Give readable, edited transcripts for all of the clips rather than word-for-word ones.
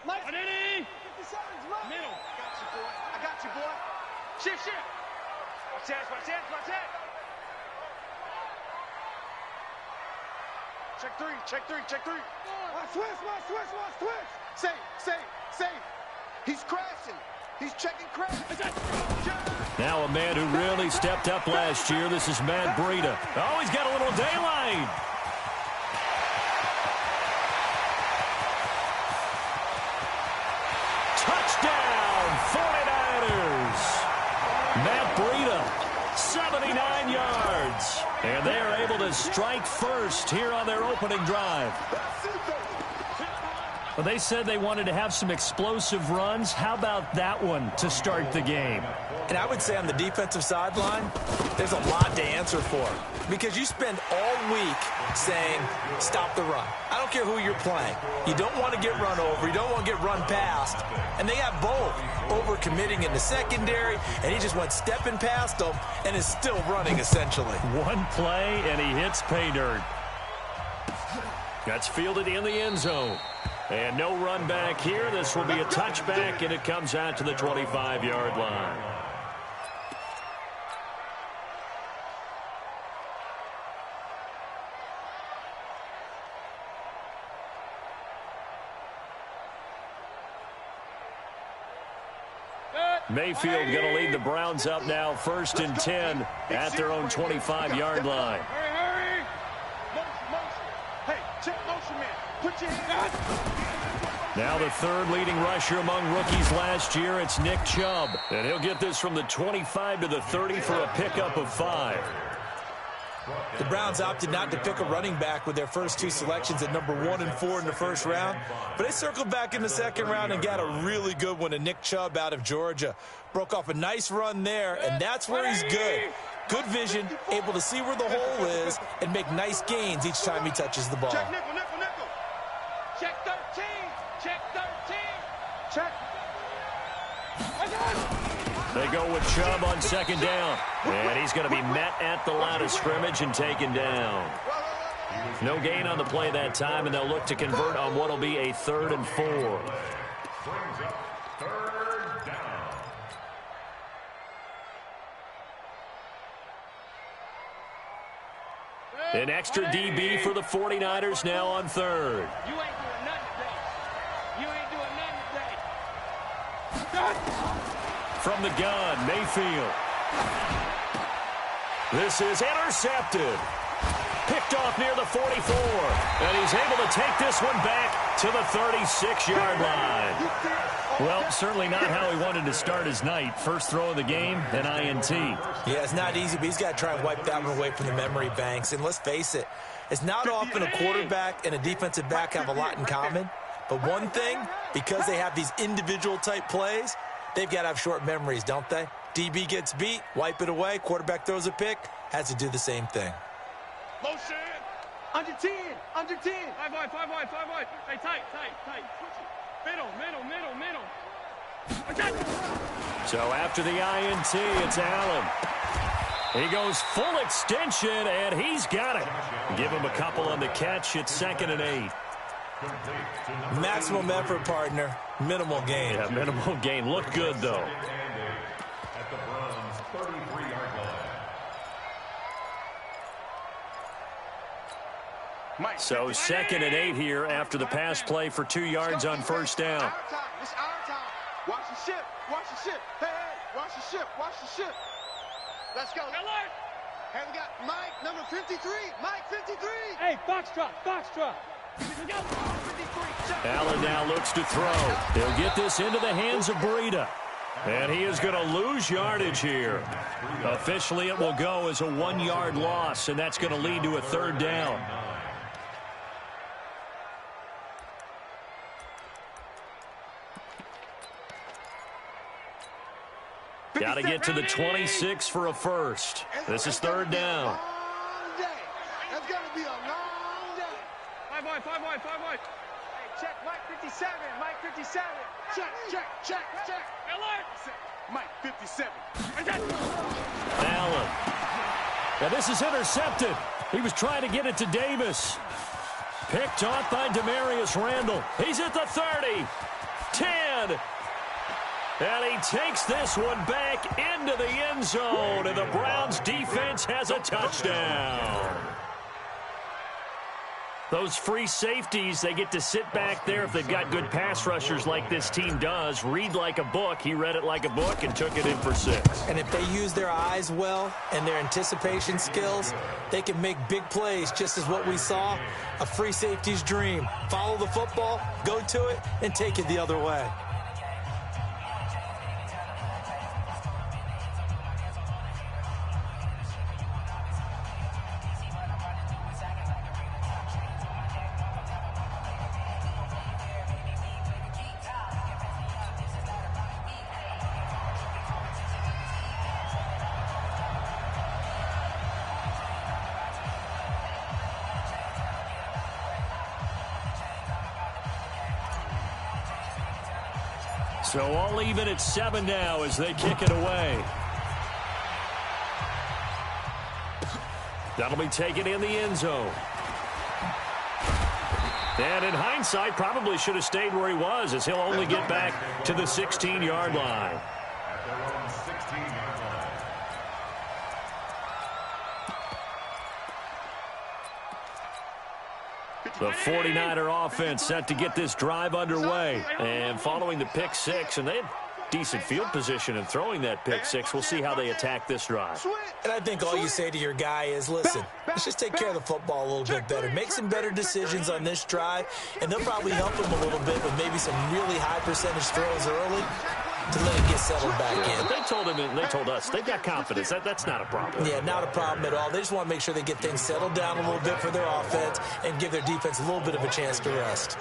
Mike. Middle. I got you, boy. Shift. Watch that. Check three. Watch twist. Safe. He's crashing. He's checking crash. Now a man who really stepped up last year. This is Matt Breida. Oh, he's got a little daylight. Touchdown, 49ers. Matt Breida, 79 yards. And they are able to strike first here on their opening drive. Well, they said they wanted to have some explosive runs. How about that one to start the game? And I would say on the defensive sideline, there's a lot to answer for. Because you spend all week saying, stop the run. I don't care who you're playing. You don't want to get run over. You don't want to get run past. And they have both. Overcommitting in the secondary, and he just went stepping past them and is still running, essentially. One play, and he hits pay dirt. That's fielded in the end zone. And no run back here. This will be a touchback, and it comes out to the 25-yard line. Mayfield going to lead the Browns up now, 1st and 10 at their own 25-yard line. Hurry. Motion. Hey, check motion, man. Put your hands up. Now the third leading rusher among rookies last year, it's Nick Chubb. And he'll get this from the 25 to the 30 for a pickup of 5. The Browns opted not to pick a running back with their first 2 selections at number 1 and 4 in the first round. But they circled back in the second round and got a really good one to Nick Chubb out of Georgia. Broke off a nice run there, and that's where he's good. Good vision, able to see where the hole is, and make nice gains each time he touches the ball. Check nickel. Check 13. Check. I got it. They go with Chubb on second down. And he's going to be met at the line of scrimmage and taken down. No gain on the play that time, and they'll look to convert on what will be a 3rd and 4. An extra DB for the 49ers now on 3rd. You ain't doing nothing today. From the gun, Mayfield. This is intercepted. Picked off near the 44. And he's able to take this one back to the 36-yard line. Well, certainly not how he wanted to start his night. First throw of the game, an INT. Yeah, it's not easy, but he's got to try and wipe that one away from the memory banks. And let's face it, it's not often a quarterback and a defensive back have a lot in common. But one thing, because they have these individual type plays, they've got to have short memories, don't they? DB gets beat, wipe it away, quarterback throws a pick, has to do the same thing. Motion. Under 10. 5 wide. Hey, tight. Middle. So after the INT, it's Allen. He goes full extension, and he's got it. Give him a couple on the catch. It's 2nd and 8. Maximum effort, partner. Minimal gain. Yeah, minimal gain. Looked good, though. So 2nd and 8 here after the pass play for 2 yards on first down. It's our time. Watch the ship. Hey, watch the ship. Let's go. Hey, we got Mike, number 53. Mike, 53. Hey, box drop. Allen now looks to throw. He'll get this into the hands of Breida. And he is going to lose yardage here. Officially, it will go as a 1-yard loss, and that's going to lead to a 3rd down. Got to get to the 26 for a first. This is 3rd down. That's going to be a long day. 5 wide. Hey, check Mike 57. Check. Mike 57. Allen. Now this is intercepted. He was trying to get it to Davis. Picked off by Demarius Randall. He's at the 30. 10. And he takes this one back into the end zone, and the Browns defense has a touchdown. Those free safeties, they get to sit back there if they've got good pass rushers like this team does. Read like a book. He read it like a book and took it in for 6. And if they use their eyes well and their anticipation skills, they can make big plays, just as what we saw, a free safety's dream. Follow the football, go to it, and take it the other way. So all even at 7 now as they kick it away. That'll be taken in the end zone. And in hindsight, probably should have stayed where he was, as he'll only get back to the 16-yard line. The 49er offense set to get this drive underway. And following the pick 6, and they had decent field position in throwing that pick 6. We'll see how they attack this drive. And I think all you say to your guy is, listen, let's just take care of the football a little bit better. Make some better decisions on this drive, and they'll probably help him a little bit with maybe some really high percentage throws early to let him get settled back in. They told him, and they told us, they've got confidence. That's not a problem. Yeah, not a problem at all. They just want to make sure they get things settled down a little bit for their offense and give their defense a little bit of a chance to rest.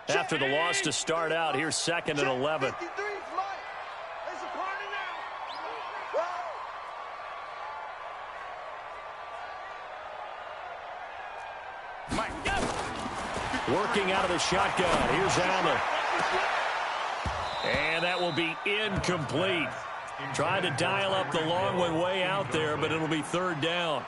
After the loss to start out, here's 2nd and 11. Working out of the shotgun. Here's Allen. And that will be incomplete. Trying to dial up the long one way out there, but it'll be 3rd down.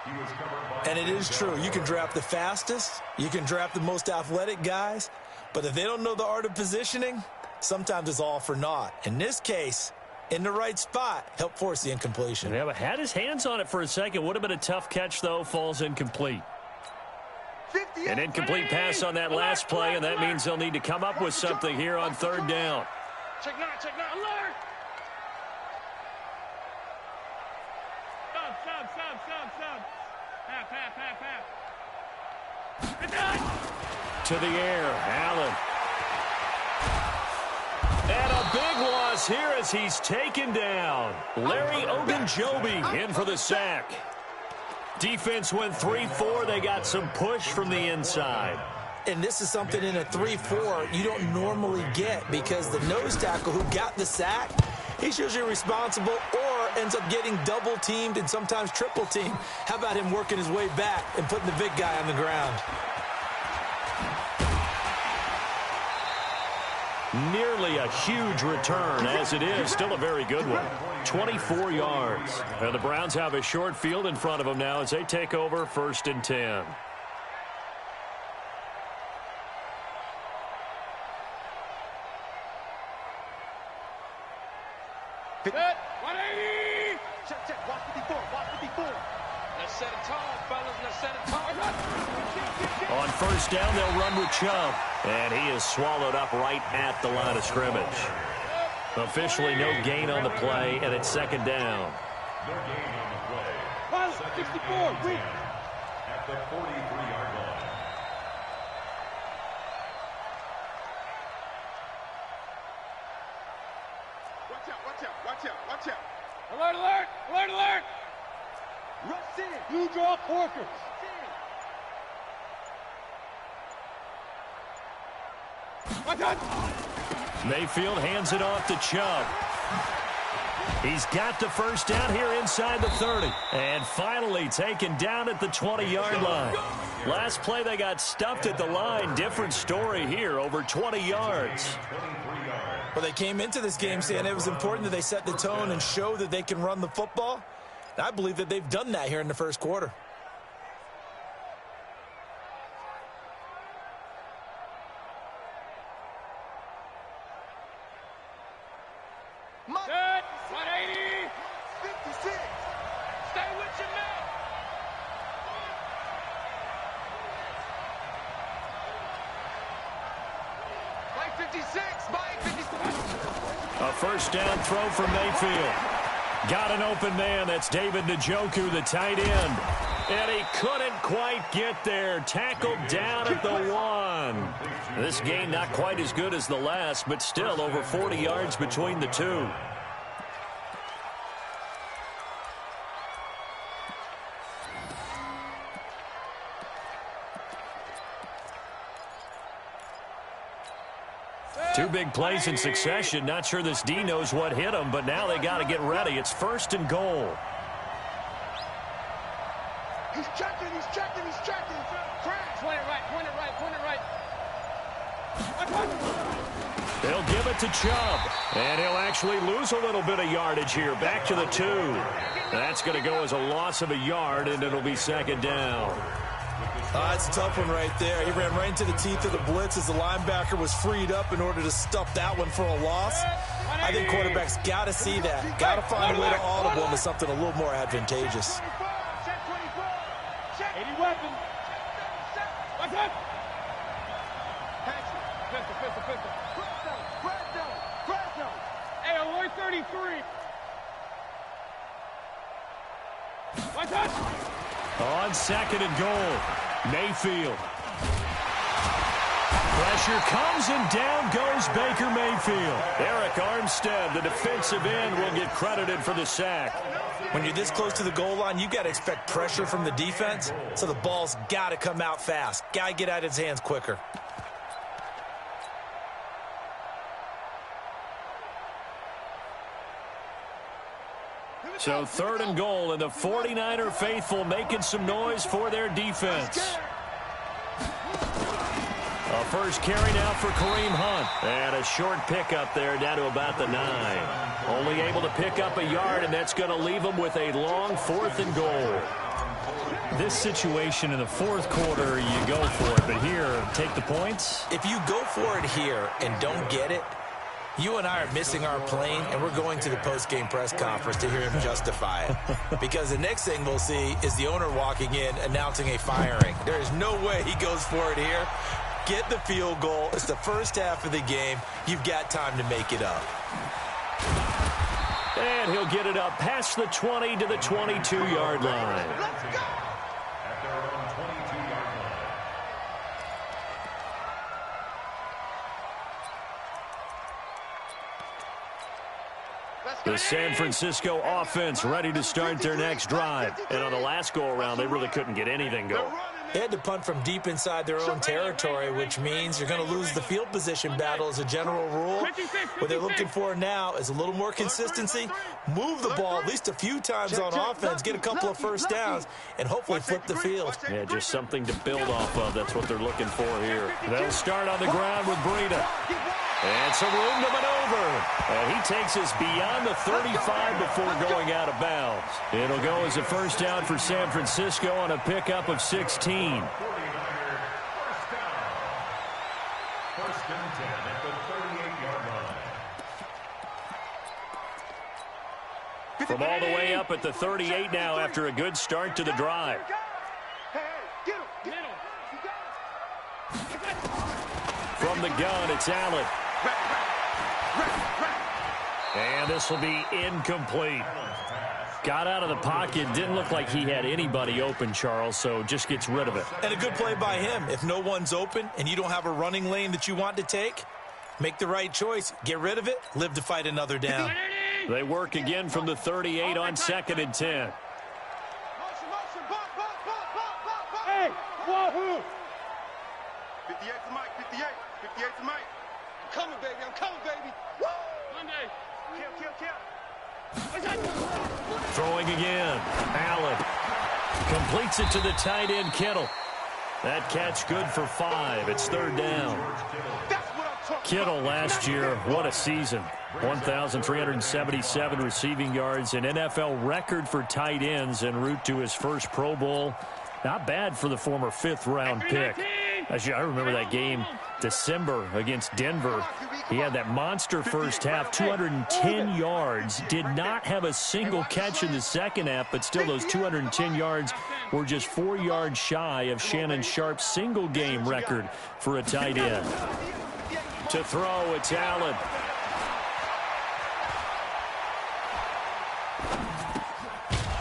And it is true. You can draft the fastest. You can draft the most athletic guys. But if they don't know the art of positioning, sometimes it's all for naught. In this case, in the right spot, help force the incompletion. Yeah, but had his hands on it for a second. Would have been a tough catch, though. Falls incomplete. An incomplete pass on that last play, and that means they'll need to come up with something here on 3rd down. Check now, alert! Sub. Half. To the air, Allen. And a big loss here as he's taken down. Larry Ogunjobi in for the sack. Defense went 3-4. They got some push from the inside. And this is something in a 3-4 you don't normally get, because the nose tackle who got the sack, he's usually responsible or ends up getting double-teamed and sometimes triple-teamed. How about him working his way back and putting the big guy on the ground? Nearly a huge return, as it is. Still a very good one. 24 yards. And the Browns have a short field in front of them now as they take over 1st and 10. Good. 180. Check. Watch 54. Let's set it tall, fellas. Let's set it tall. On 1st down, they'll run with Chubb. And he is swallowed up right at the line of scrimmage. Officially no gain on the play, and it's 2nd down. No gain on the play. 64. Weak. At the 43-yard line. Watch out. Alert. Rush in. You draw Porkers. Mayfield hands it off to Chubb. He's got the 1st down here inside the 30. And finally taken down at the 20-yard line. Last play they got stuffed at the line. Different story here, over 20 yards. Well, they came into this game saying it was important that they set the tone and show that they can run the football. And I believe that they've done that here in the first quarter. Good. 180. 56. Stay with your man. Mike 56. Mike 56. A first down throw for Mayfield. Got an open man. That's David Njoku, the tight end. And he couldn't quite get there. Tackled down at the 1. This game not quite as good as the last, but still over 40 yards between the two. Two big plays in succession. Not sure this D knows what hit him, but now they got to get ready. It's 1st and goal. He's checking. Crash. Point it right. They'll give it to Chubb. And he'll actually lose a little bit of yardage here. Back to the 2. That's going to go as a loss of a yard, and it'll be 2nd down. That's a tough one right there. He ran right into the teeth of the blitz as the linebacker was freed up in order to stuff that one for a loss. I think quarterbacks got to see that. Got to find a way to audible into something a little more advantageous. 80 weapon. What's up? Pistol. Hey, alert 33. What's up? On 2nd and goal, Mayfield. Pressure comes and down goes Baker Mayfield. Eric Armstead, the defensive end, will get credited for the sack. When you're this close to the goal line, you got to expect pressure from the defense, so the ball's got to come out fast. Got to get out of his hands quicker. So 3rd and goal, and the 49er faithful making some noise for their defense. A first carry now for Kareem Hunt. And a short pickup there down to about the 9. Only able to pick up a yard, and that's going to leave them with a long 4th and goal. This situation in the 4th quarter, you go for it. But here, take the points. If you go for it here and don't get it, you and I are missing our plane, and we're going to the post-game press conference to hear him justify it. Because the next thing we'll see is the owner walking in announcing a firing. There is no way he goes for it here. Get the field goal. It's the first half of the game. You've got time to make it up. And he'll get it up past the 20 to the 22-yard line. Let's go. The San Francisco offense ready to start their next drive. And on the last go-around, they really couldn't get anything going. They had to punt from deep inside their own territory, which means you're going to lose the field position battle as a general rule. What they're looking for now is a little more consistency, move the ball at least a few times on offense, get a couple of first downs, and hopefully flip the field. Yeah, just something to build off of. That's what they're looking for here. They'll start on the ground with Breida. And some room to maneuver. And he takes us beyond the 35 before going out of bounds. It'll go as a first down for San Francisco on a pickup of 16. First and 10 at the 38-yard line. From all the way up at the 38 now after a good start to the drive. From the gun, it's Allen. And this will be incomplete. Got out of the pocket. Didn't look like he had anybody open, Charles, so just gets rid of it. And a good play by him. If no one's open and you don't have a running lane that you want to take, make the right choice. Get rid of it. Live to fight another down. They work again from the 38 on 2nd and 10. Hey, wahoo! 58 to Mike, 58. 58 to Mike. I'm coming, baby. Woo! Monday. Kill. Throwing again. Allen completes it to the tight end, Kittle. That catch good for 5. It's 3rd down. That's what I'm Kittle last year, what a season. 1,377 receiving yards, an NFL record for tight ends en route to his first Pro Bowl. Not bad for the former fifth-round pick. Actually, I remember that game, December against Denver. He had that monster first half, 210 yards. Did not have a single catch in the second half, but still those 210 yards were just 4 yards shy of Shannon Sharp's single-game record for a tight end. To throw, it's Allen.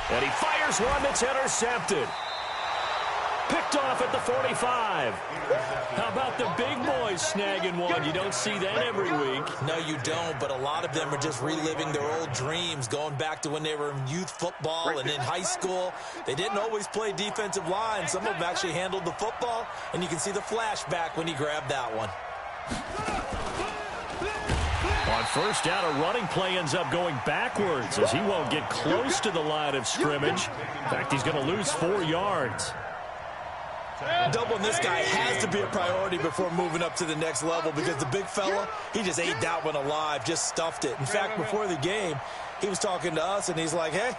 And he fires one that's intercepted. Picked off at the 45. How about the big boys snagging one? You don't see that every week. No, you don't, but a lot of them are just reliving their old dreams, going back to when they were in youth football and in high school. They didn't always play defensive line. Some of them actually handled the football, and you can see the flashback when he grabbed that one. On first down, a running play ends up going backwards as he won't get close to the line of scrimmage. In fact, he's going to lose 4 yards. Doubling this guy has to be a priority before moving up to the next level because the big fella, he just ate that one alive, just stuffed it. In fact, before the game, he was talking to us, and he's like, hey,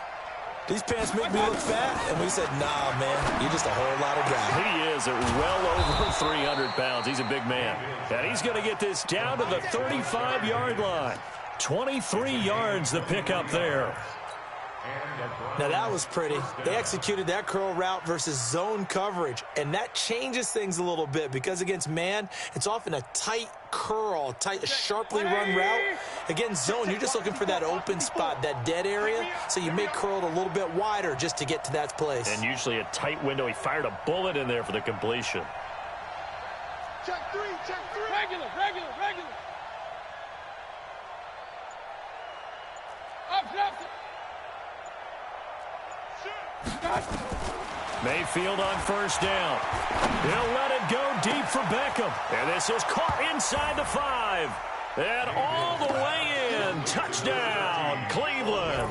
these pants make me look fat? And we said, nah, man, you're just a whole lot of guy. He is at well over 300 pounds. He's a big man. And he's going to get this down to the 35-yard line. 23 yards the pickup there. Now, that was pretty. They executed that curl route versus zone coverage, and that changes things a little bit because against man, it's often a tight curl, a sharply run route. Against zone, you're just looking for that open spot, that dead area, so you may curl it a little bit wider just to get to that place. And usually a tight window. He fired a bullet in there for the completion. Check three. Regular. Up. Mayfield on first down. He'll let it go deep for Beckham. And this is caught inside the 5. And all the way in. Touchdown, Cleveland.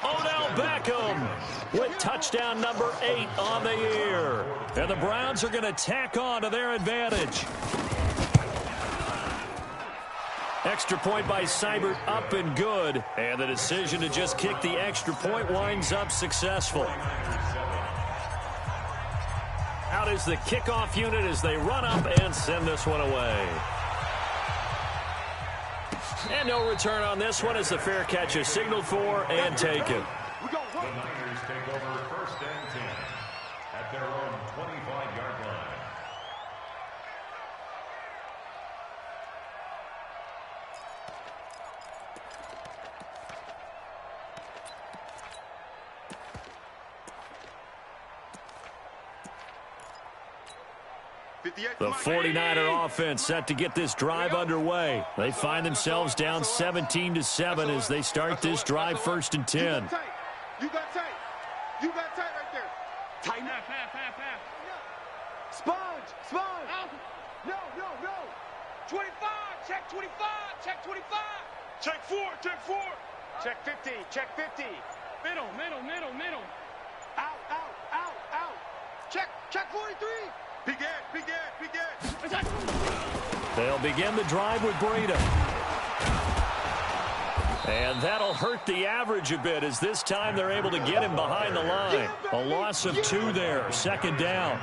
Odell Beckham with touchdown number 8 on the year. And the Browns are going to tack on to their advantage. Extra point by Seibert up and good. And the decision to just kick the extra point winds up successful. Out is the kickoff unit as they run up and send this one away. And no return on this one as the fair catch is signaled for and taken. The Niners take over first and 10 at their own 25-yard line. The 49er offense set to get this drive underway. They find themselves down 17-7 as they start this drive first and 10. You got tight right there. Tighten up. Sponge. No. 25. Check 25. Check 4. Check 50. Middle. Out. Check 43. Begin. They'll begin the drive with Breida. And that'll hurt the average a bit as this time they're able to get him behind the line. A loss of 2 there, second down.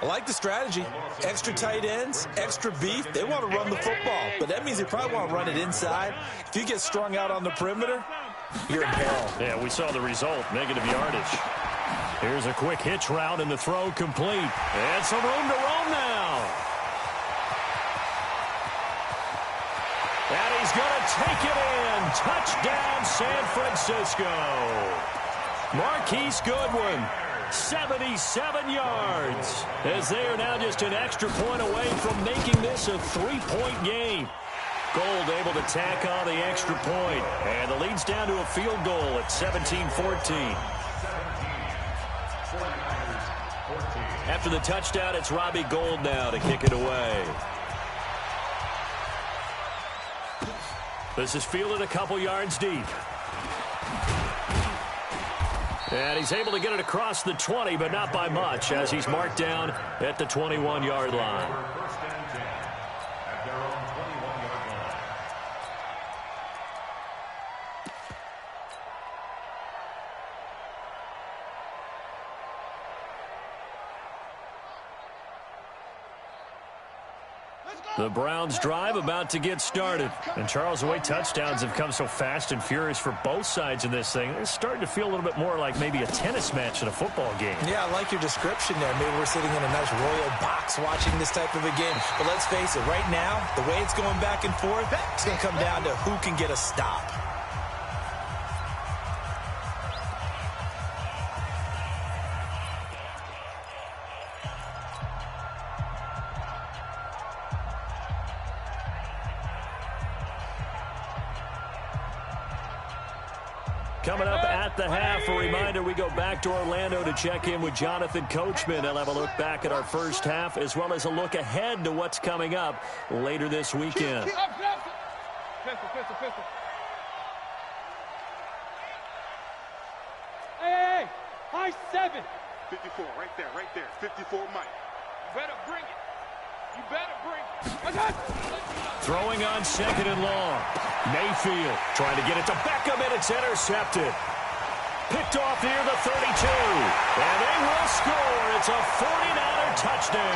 I like the strategy. Extra tight ends, extra beef. They want to run the football, but that means they probably want to run it inside. If you get strung out on the perimeter, you're in peril. Yeah, we saw the result, negative yardage. Here's a quick hitch route and the throw complete. And some room to roam now. And he's going to take it in. Touchdown, San Francisco. Marquise Goodwin, 77 yards. As they are now just an extra point away from making this a 3-point game. Gold able to tack on the extra point. And the lead's down to a field goal at 17-14. After the touchdown, it's Robbie Gould now to kick it away. This is fielded a couple yards deep. And he's able to get it across the 20, but not by much, as he's marked down at the 21-yard line. First and 10 at their own The Browns drive about to get started. And Charles, the way touchdowns have come so fast and furious for both sides in this thing, it's starting to feel a little bit more like maybe a tennis match in a football game. Yeah, I like your description there. Maybe we're sitting in a nice royal box watching this type of a game. But let's face it, right now, the way it's going back and forth, it's going to come down to who can get a stop. Coming up at the half, a reminder, we go back to Orlando to check in with Jonathan Coachman. He'll have a look back at our first half as well as a look ahead to what's coming up later this weekend. Pistol. Hey, high 7. 54, right there. 54, Mike. You better bring it. Throwing on second and long. Mayfield trying to get it to Beckham, and it's intercepted. Picked off near the 32. And they will score. It's a 49er touchdown.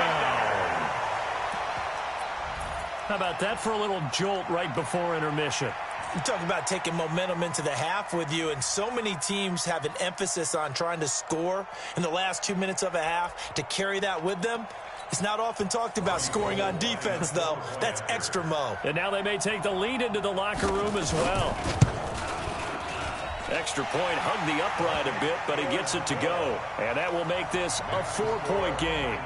How about that for a little jolt right before intermission? You talk about taking momentum into the half with you, and so many teams have an emphasis on trying to score in the last 2 minutes of a half to carry that with them. It's not often talked about scoring on defense, though. That's extra mo. And now they may take the lead into the locker room as well. Extra point hugged the upright a bit, but he gets it to go. And that will make this a 4-point game.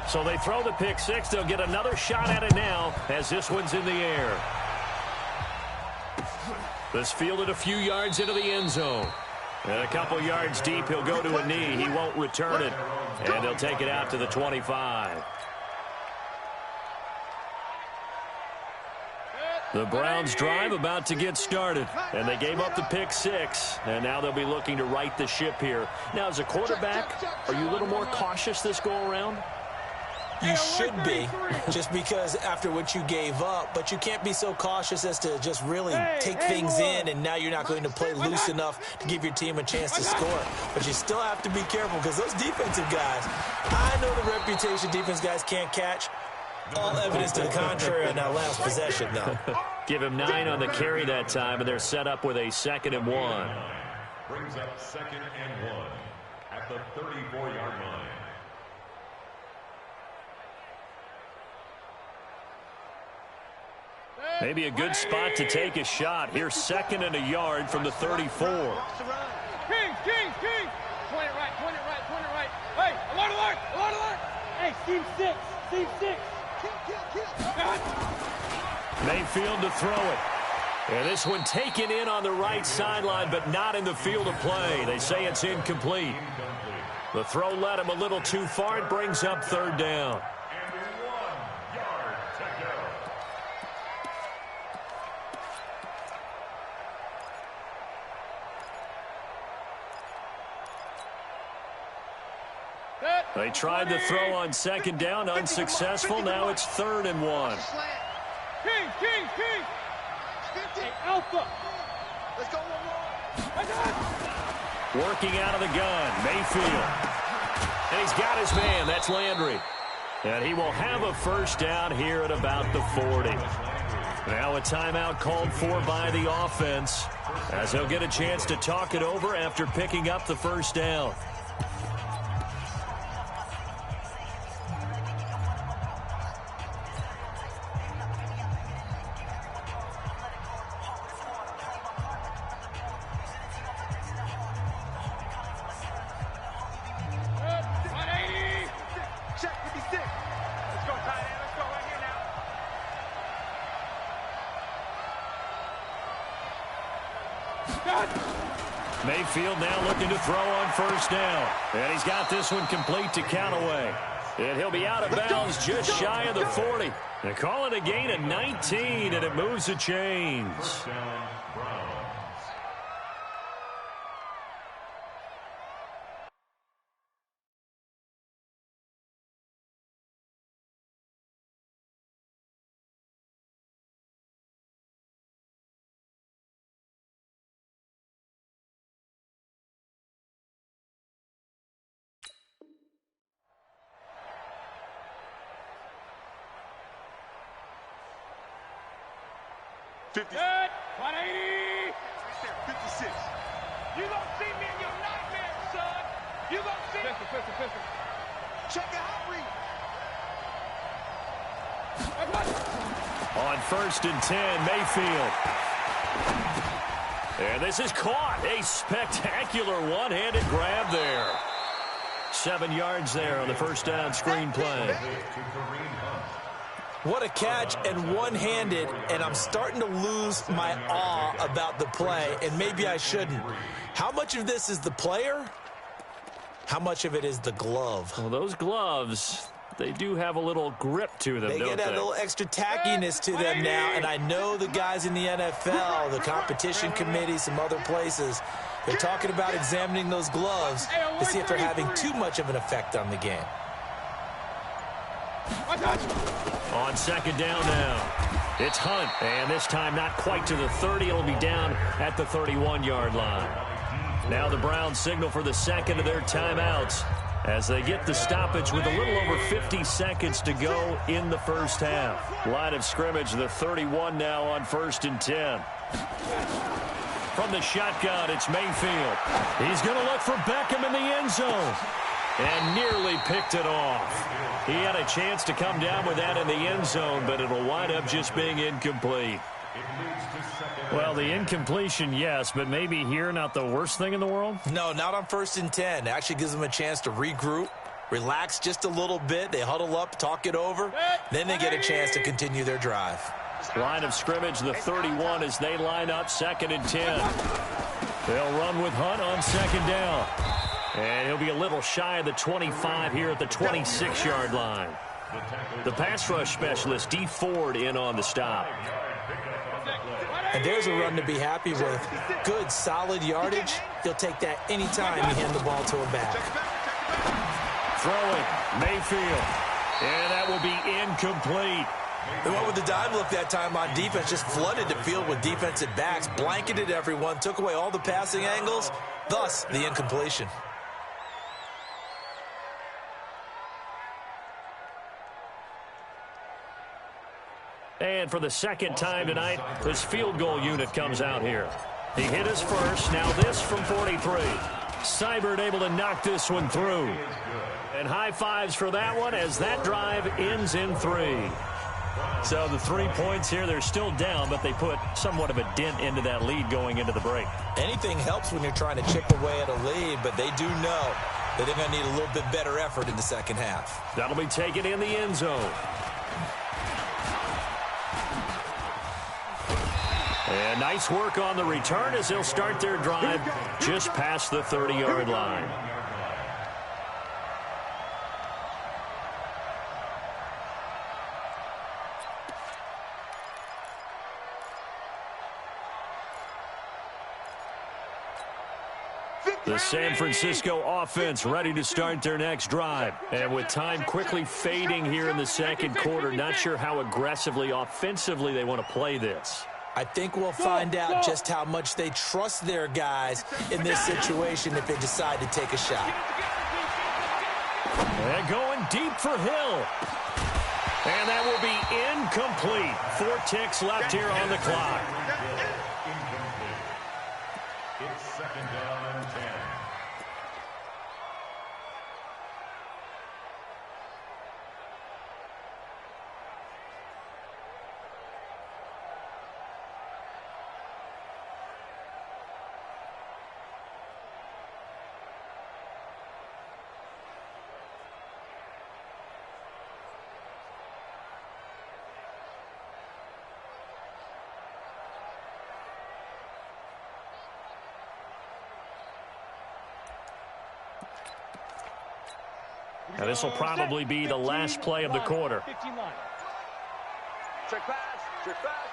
So they throw the pick six. They'll get another shot at it now as this one's in the air. This fielded a few yards into the end zone. And a couple yards deep, he'll go to a knee. He won't return it. And they'll take it out to the 25. The Browns drive about to get started. And they gave up the pick six. And now they'll be looking to right the ship here. Now, as a quarterback, are you a little more cautious this go-around? You should be, just because after what you gave up, but you can't be so cautious as to just really take things in, and now you're not going to play loose enough to give your team a chance to score. But you still have to be careful because those defensive guys, I know the reputation defense guys can't catch. All evidence to the contrary on that last possession, though. Give him 9 on the carry that time, and they're set up with a 2nd and 1. Brings up 2nd and 1 at the 34-yard line. Maybe a good spot to take a shot. Here's 2nd and a yard from the 34. King. Point it right. Hey, alert. Hey, seam 6. Mayfield to throw it. And this one taken in on the right sideline, but not in the field of play. They say it's incomplete. The throw led him a little too far. It brings up 3rd down. They tried to throw on 2nd down, unsuccessful. Now it's 3rd and 1. King. Hey, Alpha. Let's go, Working out of the gun, Mayfield. And he's got his man. That's Landry. And he will have a 1st down here at about the 40. Now a timeout called for by the offense, as he'll get a chance to talk it over after picking up the 1st down. Mayfield now looking to throw on 1st down. And he's got this one complete to Callaway. And he'll be out of bounds just shy of the 40. They call it a gain of 19, and it moves the chains. 50. Good. 180. Right there, 56. You gonna see me in your nightmares, son. You gonna see me. Pistol. Check it out, Reed. On 1st and 10, Mayfield. And this is caught. A spectacular one-handed grab there. 7 yards there on the first down screen play. What a catch, and one-handed, and I'm starting to lose my awe about the play, and maybe I shouldn't. How much of this is the player? How much of it is the glove? Well, those gloves, they do have a little grip to them, They don't get that they? little extra tackiness to them now, and I know the guys in the NFL, the competition committee, some other places, they're talking about examining those gloves to see if they're having too much of an effect on the game. On 2nd down now, it's Hunt, and this time not quite to the 30. It'll be down at the 31-yard line. Now the Browns signal for the second of their timeouts as they get the stoppage with a little over 50 seconds to go in the first half. Line of scrimmage, the 31 now on 1st and 10. From the shotgun, it's Mayfield. He's going to look for Beckham in the end zone. And nearly picked it off. He had a chance to come down with that in the end zone, but it'll wind up just being incomplete. Well, the incompletion, yes, but maybe here not the worst thing in the world? No, not on 1st and 10. It actually gives them a chance to regroup, relax just a little bit. They huddle up, talk it over. Then they get a chance to continue their drive. Line of scrimmage, the 31 as they line up 2nd and 10. They'll run with Hunt on 2nd down. And he'll be a little shy of the 25 here at the 26-yard line. The pass rush specialist, D. Ford, in on the stop. And there's a run to be happy with. Good, solid yardage. He'll take that anytime you hand the ball to him back. Throwing, Mayfield. And that will be incomplete. They went with the dime look that time on defense, just flooded the field with defensive backs, blanketed everyone, took away all the passing angles, thus the incompletion. And for the second time tonight, this field goal unit comes out here. He hit his first, now this from 43. Seibert able to knock this one through. And high fives for that one as that drive ends in 3. So the 3 points here, they're still down, but they put somewhat of a dent into that lead going into the break. Anything helps when you're trying to chip away at a lead, but they do know that they're going to need a little bit better effort in the second half. That'll be taken in the end zone. And nice work on the return as they'll start their drive just past the 30-yard line. The San Francisco offense ready to start their next drive. And with time quickly fading here in the second quarter, not sure how aggressively, offensively they want to play this. I think we'll find out just how much they trust their guys in this situation if they decide to take a shot. And going deep for Hill. And that will be incomplete. 4 ticks left here on the clock. It's 2nd down and 10. Now this will probably be the last play of the quarter. Check pass. Check pass.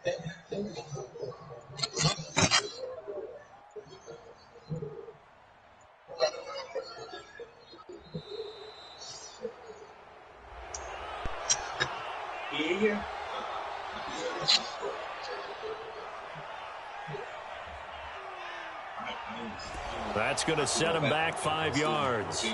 Yeah. That's going to set him back 5 yards.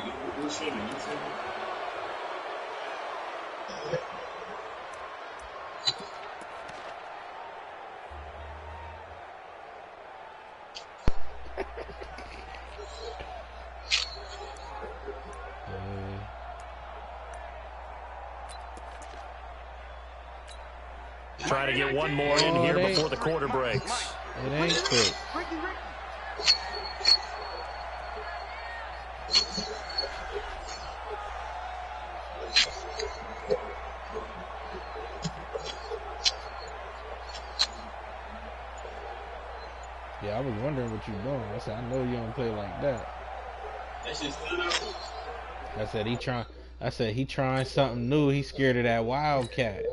Try to get one more in here before the quarter breaks. It ain't quick. Yeah, I was wondering what you're doing. I said, I know you don't play like that. That's just good. I said he trying something new. He scared of that wildcat.